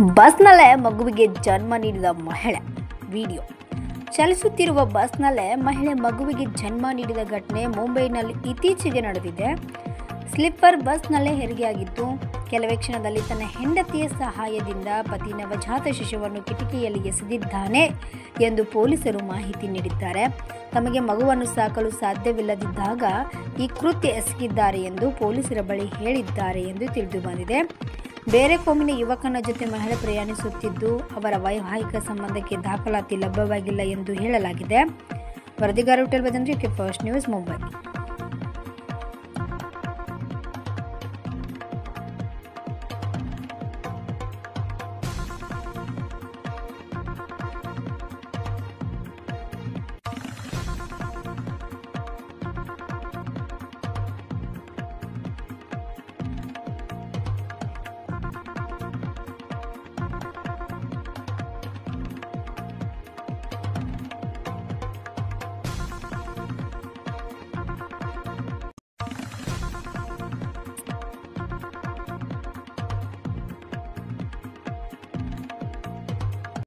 ಬಸ್ನಲ್ಲೇ ಮಗುವಿಗೆ ಜನ್ಮ ನೀಡಿದ ಮಹಿಳೆ ವಿಡಿಯೋ. ಚಲಿಸುತ್ತಿರುವ ಬಸ್ನಲ್ಲೇ ಮಹಿಳೆ ಮಗುವಿಗೆ ಜನ್ಮ ನೀಡಿದ ಘಟನೆ ಮುಂಬೈನಲ್ಲಿ ಇತ್ತೀಚೆಗೆ ನಡೆದಿದೆ. ಸ್ಲೀಪರ್ ಬಸ್ನಲ್ಲೇ ಹೆರಿಗೆಯಾಗಿದ್ದು, ಕೆಲವೇ ಕ್ಷಣದಲ್ಲಿ ತನ್ನ ಹೆಂಡತಿಯ ಸಹಾಯದಿಂದ ಪತಿ ನವಜಾತ ಶಿಶುವನ್ನು ಕಿಟಕಿಯಲ್ಲಿ ಎಸೆದಿದ್ದಾನೆ ಎಂದು ಪೊಲೀಸರು ಮಾಹಿತಿ ನೀಡಿದ್ದಾರೆ. ತಮಗೆ ಮಗುವನ್ನು ಸಾಕಲು ಸಾಧ್ಯವಿಲ್ಲದಿದ್ದಾಗ ಈ ಕೃತ್ಯ ಎಸಗಿದ್ದಾರೆ ಎಂದು ಪೊಲೀಸರ ಬಳಿ ಹೇಳಿದ್ದಾರೆ ಎಂದು ತಿಳಿದು ಬಂದಿದೆ. ಬೇರೆ ಕೋಮಿನ ಯುವಕನ ಜೊತೆ ಮಹಿಳೆ ಪ್ರಯಾಣಿಸುತ್ತಿದ್ದು, ಅವರ ವೈವಾಹಿಕ ಸಂಬಂಧಕ್ಕೆ ದಾಖಲಾತಿ ಲಭ್ಯವಾಗಿಲ್ಲ ಎಂದು ಹೇಳಲಾಗಿದೆ. ವರದಿಗಾರ ವಿಠಲ್ ಬದಂದ್ರಿ, ಫಸ್ಟ್ ನ್ಯೂಸ್, ಮುಂಬೈ.